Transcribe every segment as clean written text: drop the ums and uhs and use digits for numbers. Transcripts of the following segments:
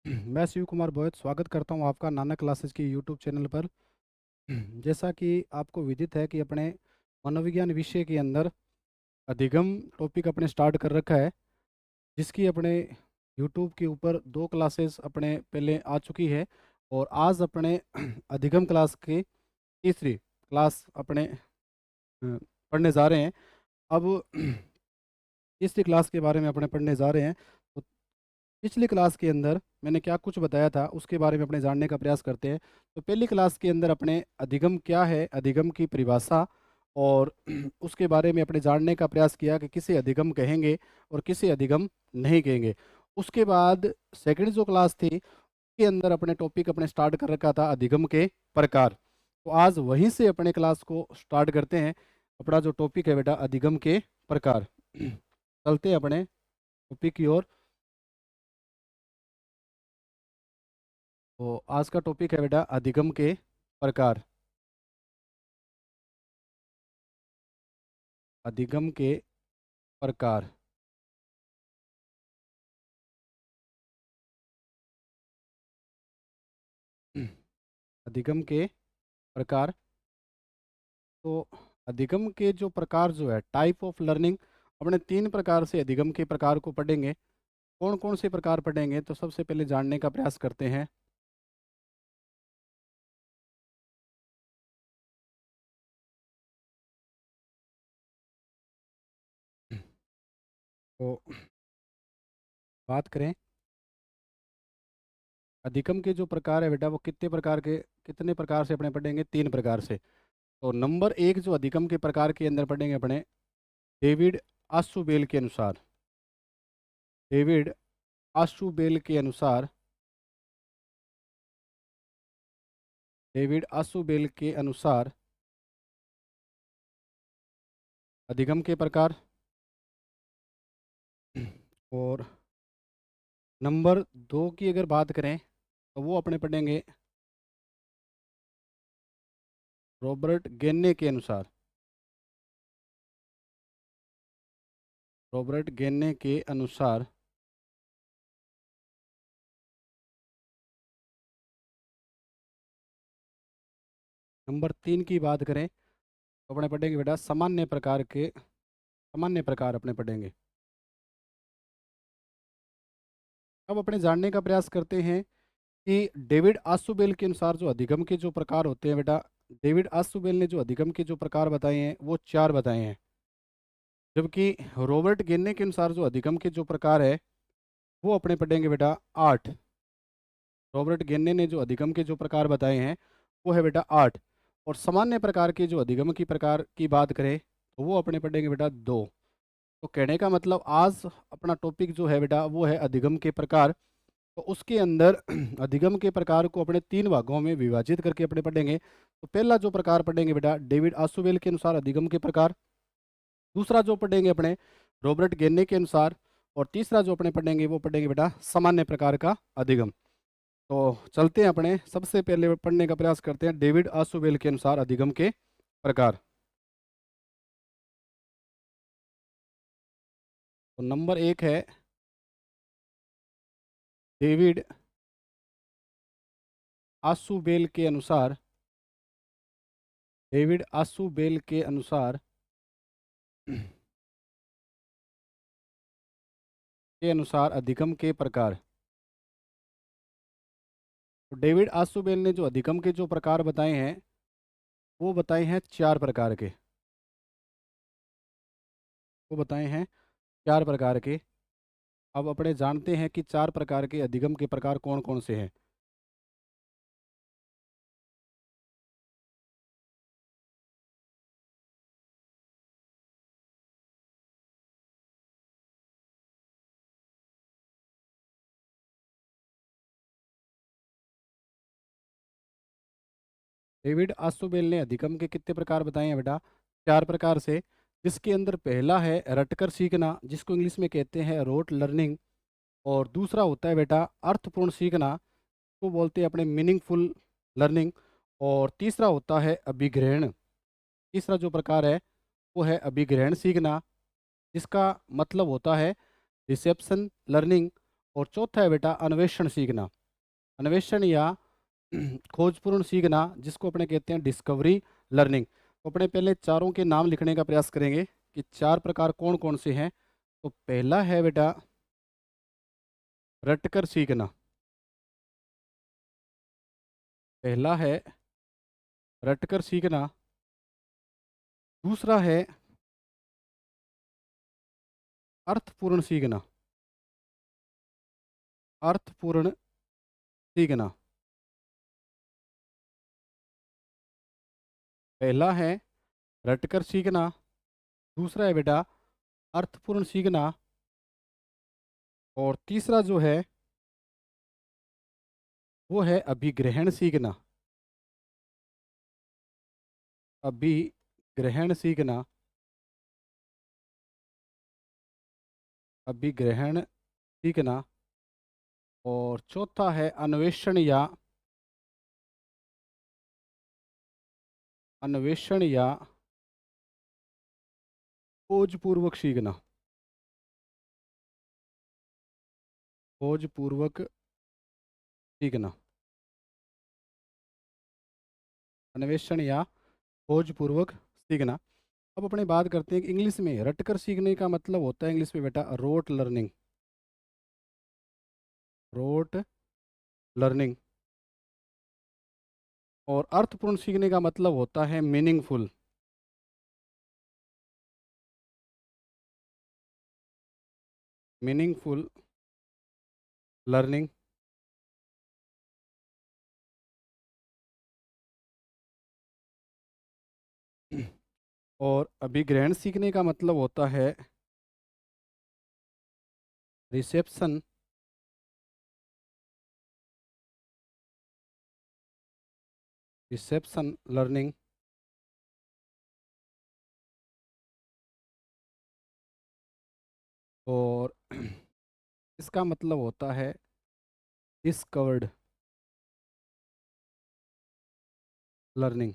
मैं शिव कुमार बोयत स्वागत करता हूं आपका नानक क्लासेस की यूट्यूब चैनल पर। जैसा कि आपको विदित है कि अपने मनोविज्ञान विषय के अंदर अधिगम टॉपिक अपने स्टार्ट कर रखा है, जिसकी अपने यूट्यूब के ऊपर 2 क्लासेस अपने पहले आ चुकी है। और आज अपने अधिगम क्लास की तीसरी क्लास अपने पढ़ने जा रहे हैं। अब तीसरी क्लास के बारे में अपने पढ़ने जा रहे हैं। तो पिछली क्लास के अंदर मैंने क्या कुछ बताया था उसके बारे में अपने जानने का प्रयास करते हैं। तो पहली क्लास के अंदर अपने अधिगम क्या है, अधिगम की परिभाषा और उसके बारे में अपने जानने का प्रयास किया कि किसे अधिगम कहेंगे और किसे अधिगम नहीं कहेंगे। उसके बाद सेकंड जो क्लास थी उसके अंदर अपने टॉपिक अपने स्टार्ट कर रखा था अधिगम के प्रकार। तो आज वहीं से अपने क्लास को स्टार्ट करते हैं। अपना जो टॉपिक है बेटा अधिगम के प्रकार। चलते हैं अपने टॉपिक की ओर। तो आज का टॉपिक है बेटा अधिगम के प्रकार। अधिगम के प्रकार। अधिगम के प्रकार। तो अधिगम के जो प्रकार जो है टाइप ऑफ लर्निंग, अपने 3 प्रकार से अधिगम के प्रकार को पढ़ेंगे। कौन कौन से प्रकार पढ़ेंगे तो सबसे पहले जानने का प्रयास करते हैं। तो बात करें अधिगम के जो प्रकार है बेटा वो कितने प्रकार से अपने पढ़ेंगे, 3 प्रकार से। तो नंबर 1 जो अधिगम के प्रकार के अंदर पढ़ेंगे अपने डेविड आशुबेल के अनुसार। डेविड आशुबेल के अनुसार। डेविड आशुबेल के अनुसार अधिगम के प्रकार। और नंबर 2 की अगर बात करें तो वो अपने पढ़ेंगे रॉबर्ट गेन्ने के अनुसार। रॉबर्ट गेन्ने के अनुसार नंबर 3 की बात करें तो अपने पढ़ेंगे बेटा सामान्य प्रकार अपने पढ़ेंगे। अब अपने जानने का प्रयास करते हैं कि डेविड आशुबेल के अनुसार जो अधिगम के जो प्रकार होते हैं बेटा, डेविड आशुबेल ने जो अधिगम के जो प्रकार बताए हैं वो 4 बताए हैं। जबकि रॉबर्ट गेन्ने के अनुसार जो अधिगम के जो प्रकार है वो अपने पढ़ेंगे बेटा 8। रॉबर्ट गेन्ने ने जो अधिगम के जो प्रकार बताए हैं वो है बेटा 8। और सामान्य प्रकार के जो अधिगम की प्रकार की बात करें तो वो अपने पढ़ेंगे बेटा 2। तो कहने का मतलब आज अपना टॉपिक जो है बेटा वो है अधिगम के प्रकार। तो उसके अंदर अधिगम के प्रकार को अपने 3 भागों में विभाजित करके अपने पढ़ेंगे। तो पहला जो प्रकार पढ़ेंगे बेटा डेविड आशुबेल के अनुसार अधिगम के प्रकार। दूसरा जो पढ़ेंगे अपने रॉबर्ट गेन्ने के अनुसार। और तीसरा जो अपने पढ़ेंगे वो पढ़ेंगे बेटा सामान्य प्रकार का अधिगम। तो चलते हैं अपने सबसे पहले पढ़ने का प्रयास करते हैं डेविड आशुबेल के अनुसार अधिगम के प्रकार। तो नंबर 1 है डेविड आशुबेल के अनुसार। डेविड आशुबेल के अनुसार अधिगम के प्रकार। तो डेविड आशुबेल ने जो अधिगम के जो प्रकार बताए हैं वो बताए हैं 4 प्रकार के। वो बताए हैं 4 प्रकार के। अब अपने जानते हैं कि 4 प्रकार के अधिगम के प्रकार कौन कौन से हैं। डेविड आशुबेल ने अधिगम के कितने प्रकार बताए हैं बेटा, 4 प्रकार से। जिसके अंदर पहला है रटकर सीखना, जिसको इंग्लिश में कहते हैं रोट लर्निंग। और दूसरा होता है बेटा अर्थपूर्ण सीखना, को बोलते हैं अपने मीनिंगफुल लर्निंग। और तीसरा होता है अभिग्रहण। तीसरा जो प्रकार है वो है अभिग्रहण सीखना, जिसका मतलब होता है रिसेप्शन लर्निंग। और चौथा है बेटा अन्वेषण सीखना, अन्वेषण या खोजपूर्ण सीखना, जिसको अपने कहते हैं डिस्कवरी लर्निंग। तो अपने पहले चारों के नाम लिखने का प्रयास करेंगे कि चार प्रकार कौन कौन से हैं। तो पहला है बेटा रटकर सीखना, पहला है रटकर सीखना। दूसरा है अर्थपूर्ण सीखना, अर्थपूर्ण सीखना। पहला है रटकर सीखना, दूसरा है बेटा अर्थपूर्ण सीखना, और तीसरा जो है वो है अभिग्रहण सीखना, अभिग्रहण सीखना, अभिग्रहण सीखना। और चौथा है अन्वेषण या खोजपूर्वक सीखना, खोजपूर्वक सीखना, अन्वेषण या खोजपूर्वक सीखना। अब अपने बात करते हैं कि इंग्लिश में रटकर सीखने का मतलब होता है इंग्लिश में बेटा रोट लर्निंग, रोट लर्निंग। और अर्थपूर्ण सीखने का मतलब होता है मीनिंगफुल, मीनिंगफुल लर्निंग। और अभिग्रहण सीखने का मतलब होता है रिसेप्शन, रिसेप्शन लर्निंग। और इसका मतलब होता है डिस्कवर्ड लर्निंग।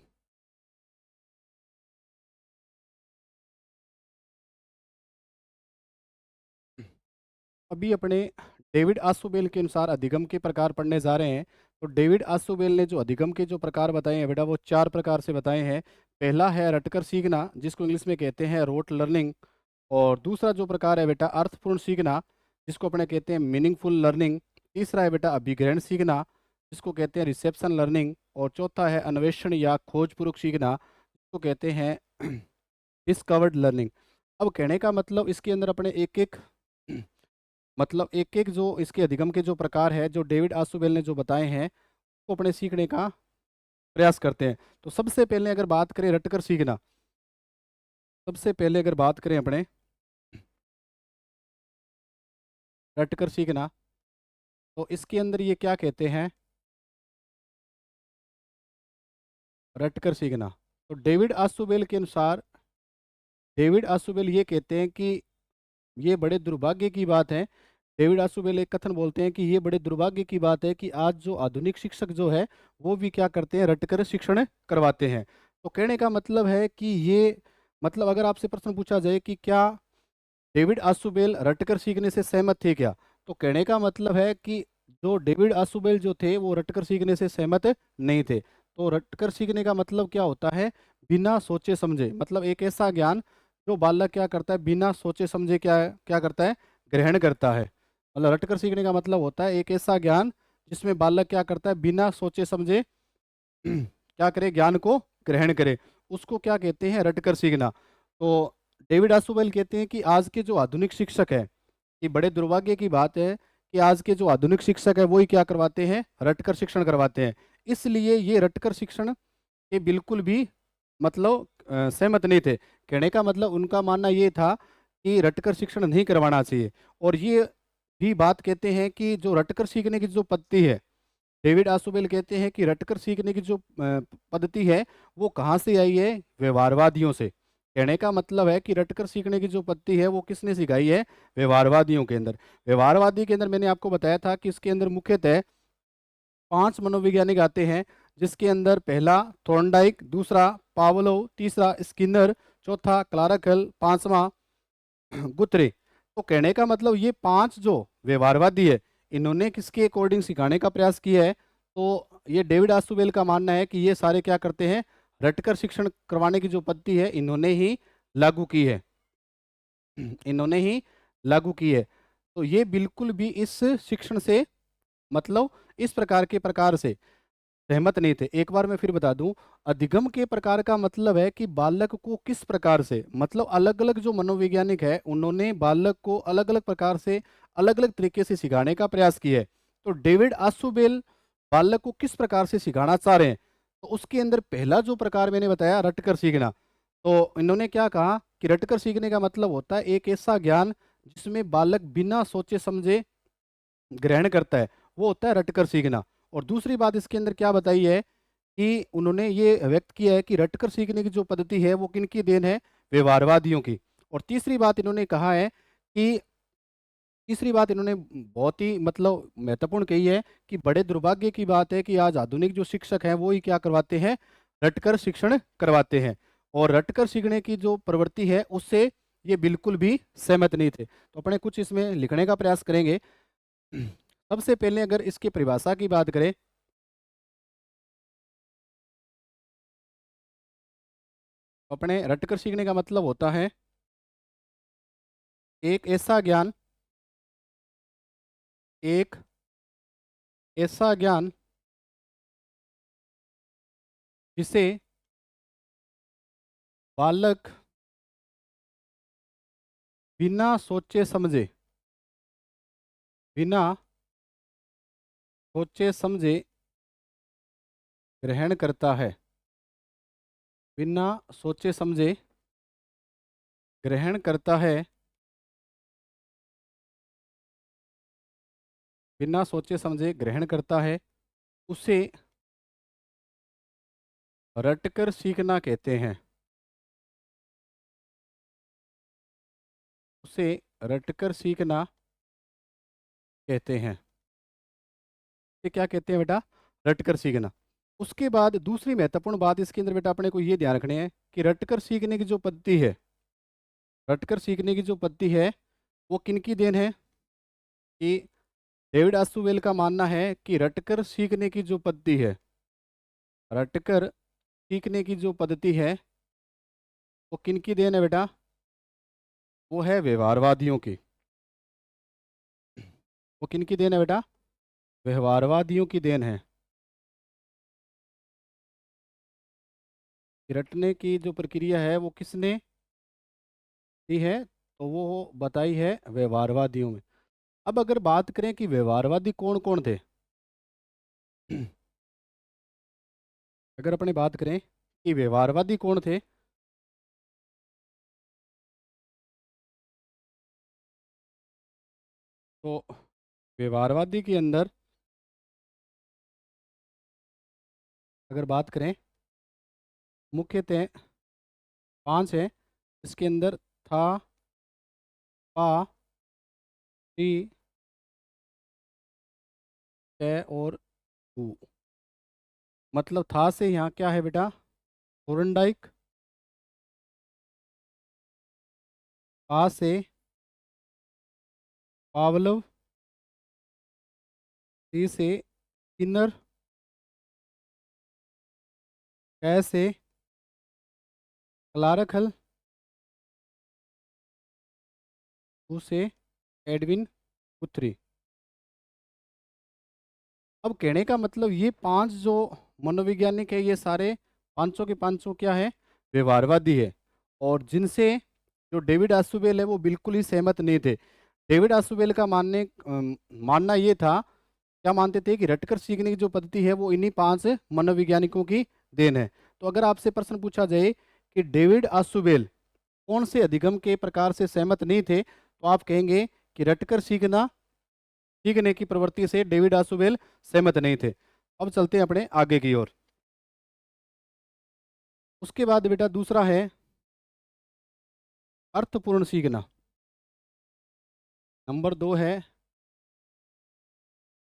अभी अपने डेविड आसुबेल के अनुसार अधिगम के प्रकार पढ़ने जा रहे हैं। तो डेविड आसुबेल ने जो अधिगम के जो प्रकार बताए हैं बेटा वो चार प्रकार से बताए हैं। पहला है रटकर सीखना, जिसको इंग्लिश में कहते हैं रोट लर्निंग। और दूसरा जो प्रकार है बेटा अर्थपूर्ण सीखना, जिसको अपने कहते हैं मीनिंगफुल लर्निंग। तीसरा है बेटा अभिग्रहण सीखना, जिसको कहते हैं रिसेप्शन लर्निंग। और चौथा है अन्वेषण या खोजपूर्वक सीखना, जिसको कहते हैं डिस्कवर्ड लर्निंग। अब कहने का मतलब इसके अंदर अपने एक एक मतलब एक एक जो इसके अधिगम के जो प्रकार है जो डेविड आसुबेल ने जो बताए हैं वो अपने सीखने का प्रयास करते हैं। तो सबसे पहले अगर बात करें रटकर सीखना, सबसे पहले अगर बात करें अपने रटकर सीखना, तो इसके अंदर ये क्या कहते हैं रटकर सीखना। तो डेविड आसुबेल के अनुसार, डेविड आसुबेल ये कहते हैं कि ये बड़े दुर्भाग्य की बात है। डेविड आसुबेल एक कथन बोलते हैं कि ये बड़े दुर्भाग्य की बात है कि आज जो आधुनिक शिक्षक जो है वो भी क्या करते हैं रटकर शिक्षण करवाते हैं। तो कहने का मतलब है कि ये मतलब अगर आपसे प्रश्न पूछा जाए कि क्या डेविड आसुबेल रटकर सीखने से सहमत थे क्या, तो कहने का मतलब है कि जो डेविड आसुबेल जो थे वो रटकर सीखने से सहमत नहीं थे। तो रटकर सीखने का मतलब क्या होता है बिना सोचे समझे, मतलब एक ऐसा ज्ञान जो बालक क्या करता है बिना सोचे समझे क्या क्या करता है ग्रहण करता है। मतलब रटकर सीखने का मतलब होता है एक ऐसा ज्ञान जिसमें बालक क्या करता है बिना सोचे समझे क्या करे ज्ञान को ग्रहण करे, उसको क्या कहते हैं रटकर सीखना। तो डेविड आसुबेल कहते हैं कि आज के जो आधुनिक शिक्षक है, ये बड़े दुर्भाग्य की बात है कि आज के जो आधुनिक शिक्षक है वही क्या करवाते हैं रटकर शिक्षण करवाते हैं। इसलिए ये रटकर शिक्षण के बिल्कुल भी मतलब सहमत नहीं थे। कहने का मतलब उनका मानना ये था कि रटकर शिक्षण नहीं करवाना चाहिए। और ये भी बात कहते हैं कि जो रटकर सीखने की जो पद्धति है, डेविड आसुबेल कहते हैं कि रटकर सीखने की जो पद्धति है वो कहाँ से आई है, व्यवहारवादियों से। कहने का मतलब है कि रटकर सीखने की जो पद्धति है वो किसने सिखाई है, व्यवहारवादियों के अंदर। व्यवहारवादी के अंदर मैंने आपको बताया था कि इसके अंदर मुख्यतः 5 मनोवैज्ञानिक आते हैं, जिसके अंदर पहला थॉर्नडाइक, दूसरा पावलोव, तीसरा स्किनर, चौथा क्लारकल, पांचवा गुत्रे। तो कहने का मतलब ये 5 जो व्यवहारवादी है इन्होंने किसके अकॉर्डिंग सिखाने का प्रयास किया है? तो ये डेविड आसुबेल का मानना है कि ये सारे क्या करते हैं, रटकर शिक्षण करवाने की जो पद्धति है इन्होंने ही लागू की है। इन्होंने ही लागू की है। तो ये बिल्कुल भी इस शिक्षण से मतलब इस प्रकार से सहमत नहीं थे। एक बार मैं फिर बता दूं, अधिगम के प्रकार का मतलब है कि बालक को किस प्रकार से, मतलब अलग अलग जो मनोवैज्ञानिक है उन्होंने बालक को अलग अलग प्रकार से अलग अलग तरीके से सिखाने का प्रयास किया है। तो डेविड आसुबेल बालक को किस प्रकार से सिखाना चाह रहे हैं, तो उसके अंदर पहला जो प्रकार मैंने बताया रटकर सीखना। तो इन्होंने क्या कहा कि रटकर सीखने का मतलब होता है एक ऐसा ज्ञान जिसमें बालक बिना सोचे समझे ग्रहण करता है, वो होता है रटकर सीखना। और दूसरी बात इसके अंदर क्या बताई है कि उन्होंने ये व्यक्त किया है कि रटकर सीखने की जो पद्धति है वो किनकी देन है, व्यवहारवादियों की। और तीसरी बात इन्होंने कहा है कि तीसरी बात इन्होंने बहुत ही मतलब महत्वपूर्ण कही है कि बड़े दुर्भाग्य की बात है कि आज आधुनिक जो शिक्षक हैं वो ही क्या करवाते हैं, रटकर शिक्षण करवाते हैं। और रटकर सीखने की जो प्रवृत्ति है उससे ये बिल्कुल भी सहमत नहीं थे। तो अपने कुछ इसमें लिखने का प्रयास करेंगे। सबसे पहले अगर इसकी परिभाषा की बात करें, तो अपने रटकर सीखने का मतलब होता है एक ऐसा ज्ञान, एक ऐसा ज्ञान जिसे बालक बिना सोचे समझे, बिना सोचे समझे ग्रहण करता है, बिना सोचे समझे ग्रहण करता है, बिना सोचे समझे ग्रहण करता है, उसे रटकर सीखना कहते हैं, उसे रटकर सीखना कहते हैं। ये क्या कहते हैं बेटा, रटकर सीखना। उसके बाद दूसरी महत्वपूर्ण बात इसके अंदर बेटा अपने को ये ध्यान रखने हैं कि रटकर सीखने की जो पद्धति है, रटकर सीखने की जो पद्धति है वो किनकी देन है, कि डेविड आसुवेल का मानना है कि रटकर सीखने की जो पद्धति है, रटकर सीखने की जो पद्धति है वो किनकी देन है बेटा, वो है व्यवहारवादियों की। वो किनकी देन है बेटा, व्यवहारवादियों की देन है। रटने की जो प्रक्रिया है वो किसने दी है, तो वो बताई है व्यवहारवादियों में। अब अगर बात करें कि व्यवहारवादी कौन कौन थे, अगर अपने बात करें कि व्यवहारवादी कौन थे, तो व्यवहारवादी के अंदर अगर बात करें मुख्यतः पांच है। इसके अंदर था, पा, टी, टे और टू। मतलब था से यहाँ क्या है बेटा, थोरनडाइक, पा से पावलोव, टी से स्किनर, कै से क्लार्क हल, टू से एडविन गुथ्री। अब कहने का मतलब ये पांच जो मनोवैज्ञानिक है ये सारे पांचों के पांचों क्या है, व्यवहारवादी है। और जिनसे जो डेविड आसुबेल है वो बिल्कुल ही सहमत नहीं थे। डेविड आसुबेल का मानना ये था, क्या मानते थे कि रटकर सीखने की जो पद्धति है वो इन्हीं पांच मनोवैज्ञानिकों की देन है। तो अगर आपसे प्रश्न पूछा जाए कि डेविड आसुबेल कौन से अधिगम के प्रकार से सहमत नहीं थे, तो आप कहेंगे कि रटकर सीखने की प्रवृत्ति से डेविड आसुबेल सहमत नहीं थे। अब चलते हैं अपने आगे की ओर। उसके बाद बेटा दूसरा है अर्थपूर्ण सीखना। नंबर दो है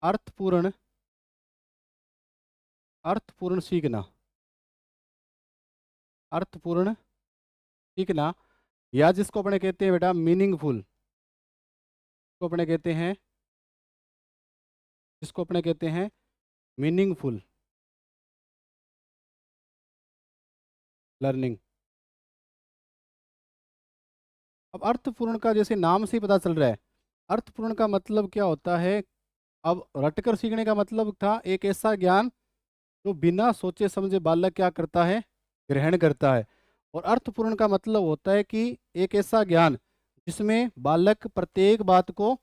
अर्थपूर्ण अर्थपूर्ण सीखना, अर्थपूर्ण सीखना, या जिसको अपने कहते हैं बेटा मीनिंगफुल, को अपने कहते हैं जिसको अपने कहते हैं मीनिंगफुल लर्निंग। अब अर्थपूर्ण का जैसे नाम से ही पता चल रहा है, अर्थपूर्ण का मतलब क्या होता है। अब रटकर सीखने का मतलब था एक ऐसा ज्ञान जो बिना सोचे समझे बालक क्या करता है, ग्रहण करता है। और अर्थपूर्ण का मतलब होता है कि एक ऐसा ज्ञान जिसमें बालक प्रत्येक बात को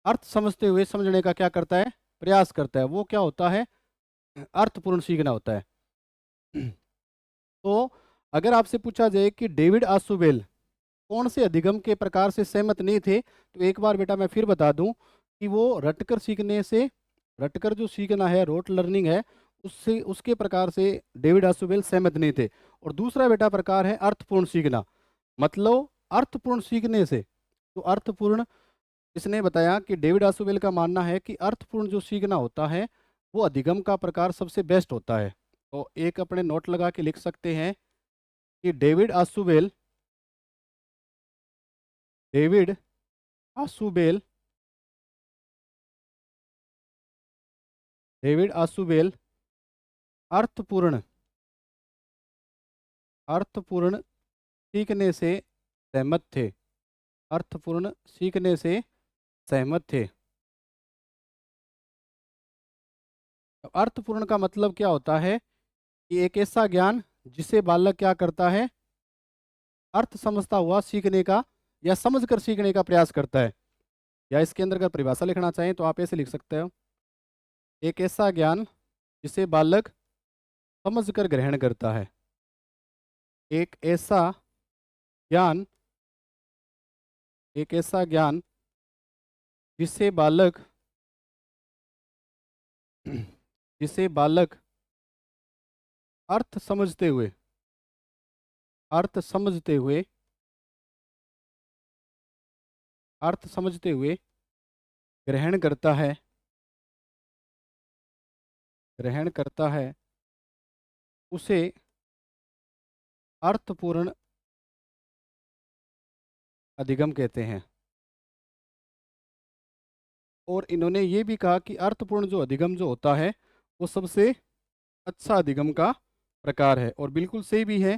अर्थ समझते हुए समझने का क्या करता है, प्रयास करता है, वो क्या होता है, अर्थपूर्ण सीखना होता है। तो अगर आपसे पूछा जाए कि डेविड आसुबेल कौन से अधिगम के प्रकार से सहमत नहीं थे, तो एक बार बेटा मैं फिर बता दूं कि वो रटकर सीखने से, रटकर जो सीखना है, रोट लर्निंग है, उससे उसके प्रकार से डेविड आसुबेल सहमत नहीं थे। और दूसरा बेटा प्रकार है अर्थपूर्ण सीखना। मतलब अर्थपूर्ण सीखने से, तो अर्थपूर्ण, इसने बताया कि डेविड आसुबेल का मानना है कि अर्थपूर्ण जो सीखना होता है वो अधिगम का प्रकार सबसे बेस्ट होता है। तो एक अपने नोट लगा के लिख सकते हैं कि डेविड आसुबेल डेविड आसुबेल अर्थपूर्ण अर्थपूर्ण सीखने से सहमत थे, अर्थपूर्ण सीखने से सहमत थे। तो अर्थपूर्ण का मतलब क्या होता है कि एक ऐसा ज्ञान जिसे बालक क्या करता है, अर्थ समझता हुआ सीखने का या समझकर सीखने का प्रयास करता है। या इसके अंदर अगर परिभाषा लिखना चाहें तो आप ऐसे लिख सकते हो, एक ऐसा ज्ञान जिसे बालक समझकर ग्रहण करता है। एक ऐसा ज्ञान एक ऐसा ज्ञान जिसे बालक जिसे बालक अर्थ समझते हुए अर्थ समझते हुए अर्थ समझते हुए ग्रहण करता है, ग्रहण करता है, उसे अर्थपूर्ण अधिगम कहते हैं। और इन्होंने ये भी कहा कि अर्थपूर्ण जो अधिगम जो होता है वो सबसे अच्छा अधिगम का प्रकार है। और बिल्कुल सही भी है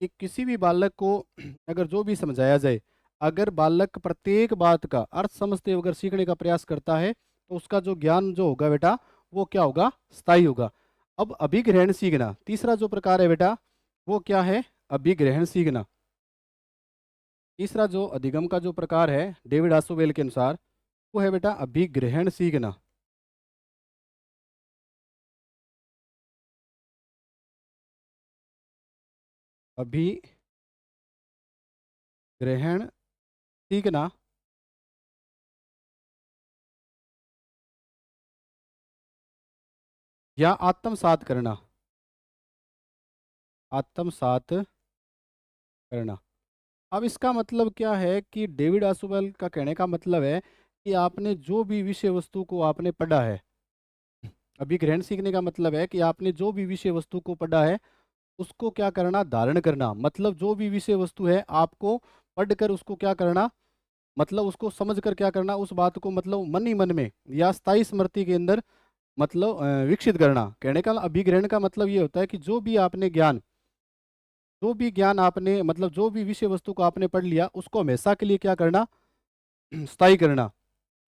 कि किसी भी बालक को अगर जो भी समझाया जाए, अगर बालक प्रत्येक बात का अर्थ समझते हुए अगर सीखने का प्रयास करता है तो उसका जो ज्ञान जो होगा बेटा वो क्या होगा, स्थायी होगा। अब अभिग्रहण सीखना तीसरा जो प्रकार है बेटा, वो क्या है, अभिग्रहण सीखना। तीसरा जो अधिगम का जो प्रकार है डेविड आसुबेल के अनुसार, वो है बेटा अभिग्रहण सीखना। अभिग्रहण सीखना या आत्मसात करना, आत्मसात करना। अब इसका मतलब क्या है कि डेविड आसुबेल का कहने का मतलब है कि आपने जो भी विषय वस्तु को आपने पढ़ा है, अभिग्रहण सीखने का मतलब है कि आपने जो भी विषय वस्तु को पढ़ा है उसको क्या करना, धारण करना। मतलब जो भी विषय वस्तु है आपको पढ़कर उसको क्या करना, मतलब उसको समझकर क्या करना, उस बात को मतलब मन ही मन में या स्थायी स्मृति के अंदर मतलब विकसित करना। कहने का अभिग्रहण का मतलब ये होता है कि जो भी ज्ञान आपने मतलब जो भी विषय वस्तु को आपने पढ़ लिया उसको हमेशा के लिए क्या करना, स्थायी करना।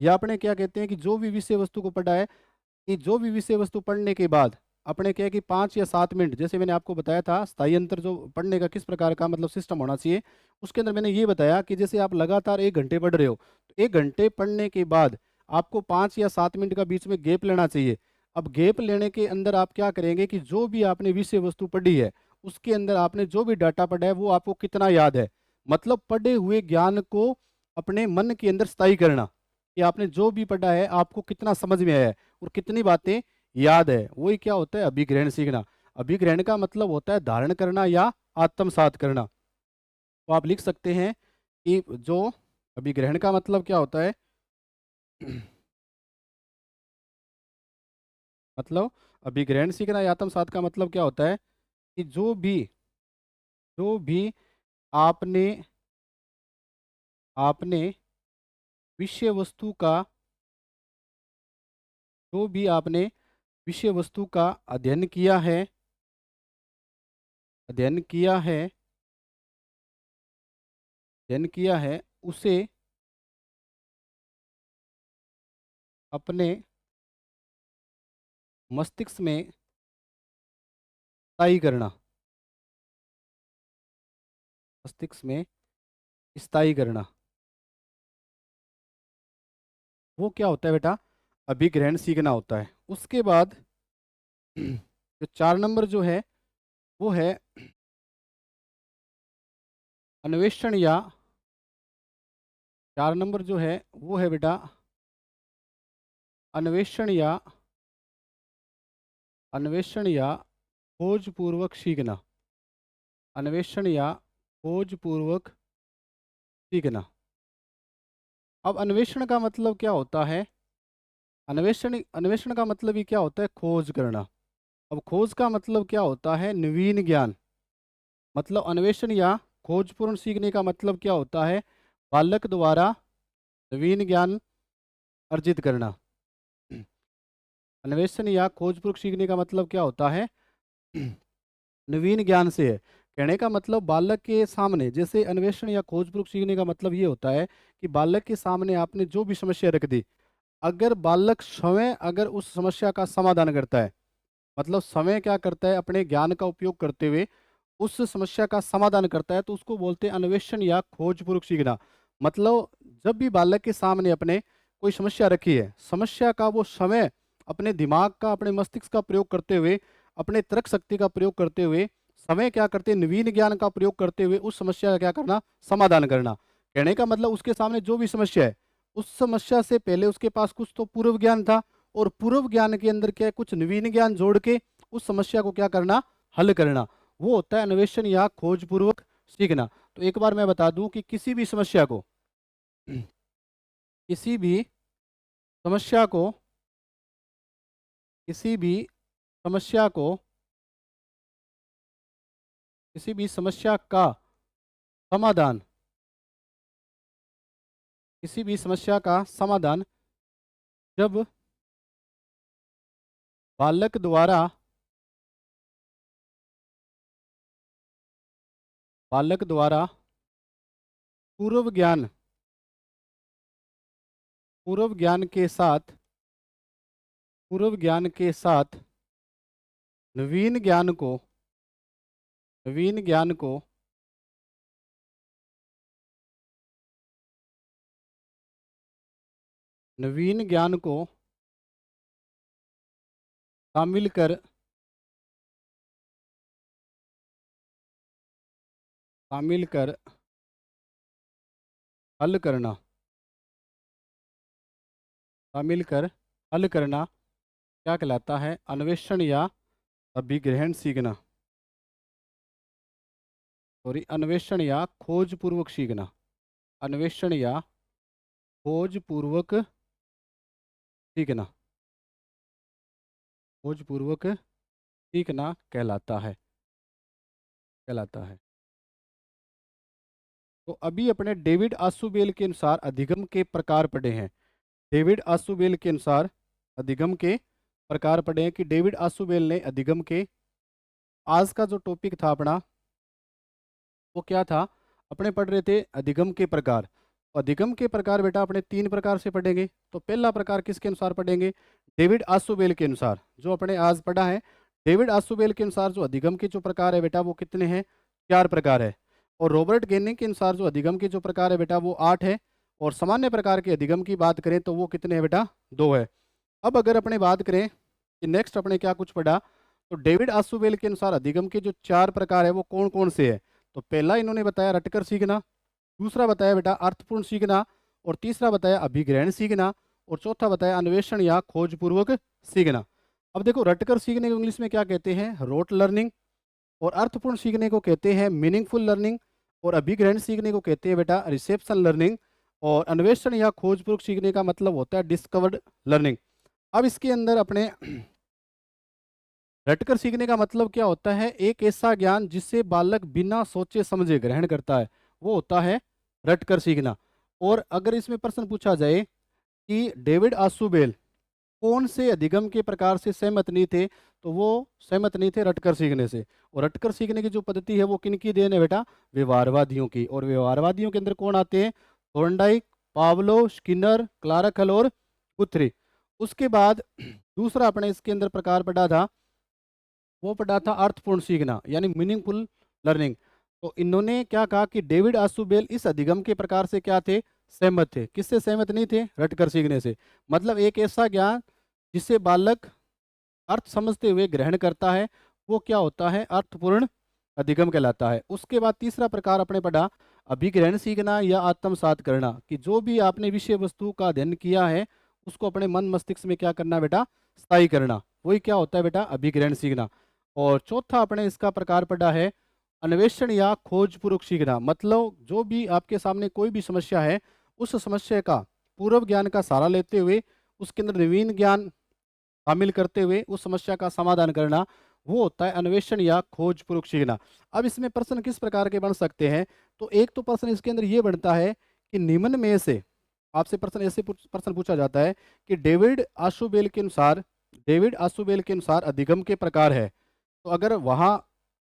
या अपने क्या कहते हैं कि जो भी विषय वस्तु को पढ़ा है, कि जो भी विषय वस्तु पढ़ने के बाद अपने क्या है कि 5 या 7 मिनट, जैसे मैंने आपको बताया था स्थायी अंतर जो पढ़ने का किस प्रकार का मतलब सिस्टम होना चाहिए, उसके अंदर मैंने ये बताया कि जैसे आप लगातार 1 घंटे पढ़ रहे हो तो 1 घंटे पढ़ने के बाद आपको 5 या 7 मिनट का बीच में गैप लेना चाहिए। अब गैप लेने के अंदर आप क्या करेंगे कि जो भी आपने विषय वस्तु पढ़ी है उसके अंदर आपने जो भी डाटा पढ़ा है वो आपको कितना याद है, मतलब पढ़े हुए ज्ञान को अपने मन के अंदर स्थायी करना कि आपने जो भी पढ़ा है आपको कितना समझ में आया है और कितनी बातें याद है। वही क्या होता है, अभिग्रहण सीखना। अभिग्रहण का मतलब होता है धारण करना या आत्मसात करना। तो आप लिख सकते हैं कि जो अभिग्रहण का मतलब क्या होता है मतलब अभिग्रहण सीखना या आत्मसात का मतलब क्या होता है कि जो भी आपने आपने विषय वस्तु का जो भी आपने विषय वस्तु का अध्ययन किया है, अध्ययन किया है, अध्ययन किया है, उसे अपने मस्तिष्क में स्थायी करना, मस्तिष्क में स्थायी करना। वो क्या होता है बेटा? अभिग्रहण सीखना होता है। उसके बाद जो 4 नंबर जो है वो है अन्वेषण या 4 नंबर जो है वो है बेटा अन्वेषण या खोजपूर्वक सीखना, अन्वेषण या खोजपूर्वक सीखना। अब अन्वेषण का मतलब क्या होता है? अन्वेषण अन्वेषण का मतलब ही क्या होता है? खोज करना। अब खोज का मतलब क्या होता है? नवीन ज्ञान। मतलब अन्वेषण या खोजपूर्ण सीखने का मतलब क्या होता है? बालक द्वारा नवीन ज्ञान अर्जित करना। अन्वेषण या खोजपूर्ण सीखने का मतलब क्या होता है? नवीन ज्ञान से है। कहने का मतलब बालक के सामने, जैसे अन्वेषण या खोजपूर्ण सीखने का मतलब ये होता है कि बालक के सामने आपने जो भी समस्या रख दी, अगर बालक स्वयं अगर उस समस्या का समाधान करता है, मतलब समय क्या करता है? अपने ज्ञान का उपयोग करते हुए उस समस्या का समाधान करता है, तो उसको बोलते हैं अन्वेषण या खोजपूर्वक सीखना। मतलब जब भी बालक के सामने अपने कोई समस्या रखी है, समस्या का वो समय अपने दिमाग का, अपने मस्तिष्क का प्रयोग करते हुए, अपने तर्क शक्ति का प्रयोग करते हुए, समय क्या करते हैं? नवीन ज्ञान का प्रयोग करते हुए उस समस्या का क्या करना? समाधान करना। कहने का मतलब उसके सामने जो भी समस्या है, उस समस्या से पहले उसके पास कुछ तो पूर्व ज्ञान था, और पूर्व ज्ञान के अंदर क्या है? कुछ नवीन ज्ञान जोड़ के उस समस्या को क्या करना? हल करना। वो होता है अन्वेषण या खोजपूर्वक सीखना। तो एक बार मैं बता दूं कि किसी भी समस्या को किसी भी समस्या को किसी भी समस्या को किसी भी समस्या का समाधान किसी भी समस्या का समाधान जब बालक द्वारा बालक द्वारा पूर्व ज्ञान पूर्व ज्ञान के साथ पूर्व ज्ञान के साथ नवीन ज्ञान को नवीन ज्ञान को नवीन ज्ञान को शामिल कर शामिल कर हल करना शामिल कर हल करना क्या कहलाता है? अन्वेषण या अभिग्रहण सीखना। सॉरी, अन्वेषण या खोजपूर्वक सीखना। अन्वेषण या खोजपूर्वक सीखना, खोजपूर्वक सीखना कहलाता है। तो अभी अपने डेविड आसुबेल के अनुसार अधिगम के प्रकार पढ़े हैं। डेविड आसुबेल के अनुसार अधिगम के प्रकार पढ़े हैं कि डेविड आसुबेल ने अधिगम के, आज का जो टॉपिक था अपना वो क्या था? अपने पढ़ रहे थे अधिगम के प्रकार। अधिगम के प्रकार बेटा अपने 3 प्रकार से पढ़ेंगे। तो पहला प्रकार किसके अनुसार पढ़ेंगे? डेविड आसुबेल के अनुसार, जो अपने आज पढ़ा है। डेविड आसुबेल के अनुसार जो अधिगम के जो प्रकार है बेटा वो कितने हैं? 4 प्रकार है। और रॉबर्ट गेनी के अनुसार जो अधिगम के जो प्रकार है बेटा वो 8 है। और सामान्य प्रकार के अधिगम की बात करें तो वो कितने हैं बेटा? 2 है। अब अगर अपने बात करें कि नेक्स्ट अपने क्या कुछ पढ़ा, तो डेविड आसुबेल के अनुसार अधिगम के जो 4 प्रकार है वो कौन कौन से है? तो पहला इन्होंने बताया रटकर सीखना, दूसरा बताया बेटा अर्थपूर्ण सीखना, और तीसरा बताया अभिग्रहण सीखना, और चौथा बताया अन्वेषण या खोजपूर्वक सीखना। अब देखो, रटकर सीखने को इंग्लिश में क्या कहते हैं? Rote learning. और अर्थपूर्ण सीखने को कहते हैं मीनिंगफुल लर्निंग। और अभिग्रहण सीखने को कहते हैं बेटा रिसेप्शन लर्निंग। और अन्वेषण या खोजपूर्वक सीखने का मतलब होता है डिस्कवर्ड लर्निंग। अब इसके अंदर अपने रटकर सीखने का मतलब क्या होता है? एक ऐसा ज्ञान जिसे बालक बिना सोचे समझे ग्रहण करता है, वो होता है रटकर सीखना। और अगर इसमें प्रश्न पूछा जाए कि डेविड आसुबेल कौन से अधिगम के प्रकार से सहमत नहीं थे? तो वो सहमत नहीं थे रटकर सीखने से। और रटकर सीखने की जो पद्धति है वो किनकी देन है बेटा? व्यवहारवादियों की। और व्यवहारवादियों के अंदर कौन आते हैं? थॉर्नडाइक, पावलोव, स्किनर, क्लार्क और गुथ्री। उसके बाद दूसरा अपने इसके अंदर प्रकार पढ़ा था, वो पढ़ा था अर्थपूर्ण सीखना यानी मीनिंगफुल लर्निंग। तो इन्होंने क्या कहा कि डेविड आसुबेल इस अधिगम के प्रकार से क्या थे? सहमत थे। किससे सहमत नहीं थे? रटकर सीखने से। मतलब एक ऐसा ज्ञान जिसे बालक अर्थ समझते हुए ग्रहण करता है, वो क्या होता है? अर्थपूर्ण अधिगम कहलाता है। उसके बाद तीसरा प्रकार अपने पढ़ा अभिग्रहण सीखना या आत्मसात करना, कि जो भी आपने विषय वस्तु का अध्ययन किया है उसको अपने मन मस्तिष्क में क्या करना बेटा? स्थायी करना। वही क्या होता है बेटा? अभिग्रहण सीखना। और चौथा अपने इसका प्रकार पढ़ा है अन्वेषण या खोजपूर्वक सीखना। मतलब जो भी आपके सामने कोई भी समस्या है, उस समस्या का पूर्व ज्ञान का सहारा लेते हुए उसके अंदर नवीन ज्ञान शामिल करते हुए उस समस्या का समाधान करना, वो होता है अन्वेषण या खोजपूर्वक सीखना। अब इसमें प्रश्न किस प्रकार के बन सकते हैं? तो एक तो प्रश्न इसके अंदर ये बनता है कि निम्न में से आपसे प्रश्न ऐसे प्रश्न पूछा जाता है कि डेविड आशुबेल के अनुसार अधिगम के प्रकार है। तो अगर वहाँ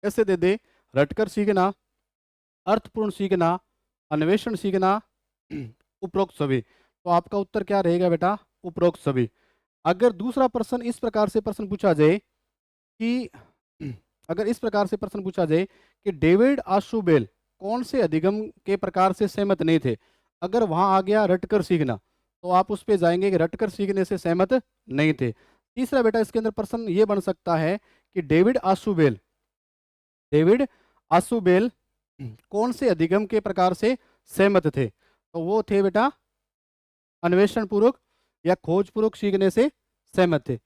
ऐसे दे दे रटकर सीखना, अर्थपूर्ण सीखना, अन्वेषण सीखना, उपरोक्त सभी, तो आपका उत्तर क्या रहेगा बेटा? उपरोक्त सभी। अगर दूसरा प्रश्न इस प्रकार से प्रश्न पूछा जाए कि अगर इस प्रकार से प्रश्न पूछा जाए कि डेविड आशुबेल कौन से अधिगम के प्रकार से सहमत नहीं थे, अगर वहां आ गया रटकर सीखना, तो आप उस पे जाएंगे कि रटकर सीखने से सहमत नहीं थे। तीसरा बेटा इसके अंदर प्रश्न ये बन सकता है कि डेविड आशुबेल कौन से अधिगम के प्रकार से सहमत थे? तो वो थे बेटा अन्वेषण पूर्वक या खोज पूर्वक सीखने से सहमत थे।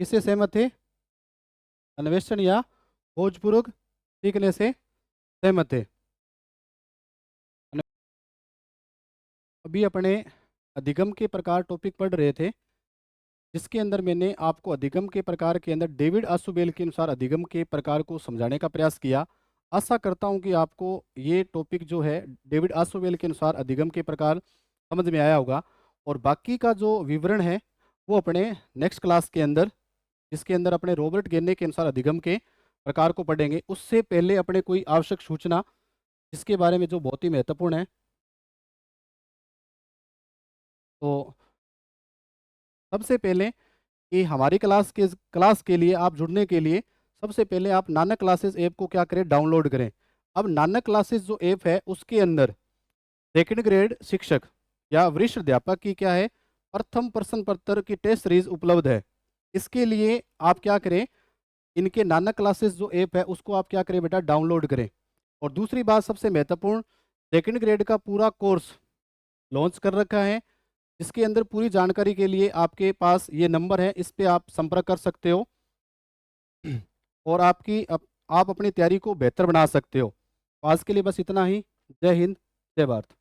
किससे सहमत थे? अन्वेषण या खोजपूर्वक सीखने से सहमत थे। अभी अपने अधिगम के प्रकार टॉपिक पढ़ रहे थे, जिसके अंदर मैंने आपको अधिगम के प्रकार के अंदर डेविड आशुबेल के अनुसार अधिगम के प्रकार को समझाने का प्रयास किया। आशा करता हूं कि आपको ये टॉपिक जो है डेविड आशुबेल के अनुसार अधिगम के प्रकार समझ में आया होगा। और बाकी का जो विवरण है वो अपने नेक्स्ट क्लास के अंदर, इसके अंदर अपने रॉबर्ट गेने के अनुसार अधिगम के प्रकार को पढ़ेंगे। उससे पहले अपने कोई आवश्यक सूचना जिसके बारे में जो बहुत ही महत्वपूर्ण है, तो सबसे पहले कि हमारी क्लास के लिए आप जुड़ने के लिए सबसे पहले आप नानक क्लासेस ऐप को क्या करें? डाउनलोड करें। अब नानक क्लासेस जो ऐप है उसके अंदर सेकंड ग्रेड शिक्षक या वरिष्ठ अध्यापक की क्या है? प्रथम प्रश्न पत्र की टेस्ट सीरीज उपलब्ध है। इसके लिए आप क्या करें? इनके नानक क्लासेस जो ऐप है उसको आप क्या करें बेटा? डाउनलोड करें। और दूसरी बात सबसे महत्वपूर्ण, सेकंड ग्रेड का पूरा कोर्स लॉन्च कर रखा है, जिसके अंदर पूरी जानकारी के लिए आपके पास ये नंबर है, इस पे आप संपर्क कर सकते हो और आप अपनी तैयारी को बेहतर बना सकते हो। आज के लिए बस इतना ही। जय हिंद, जय भारत।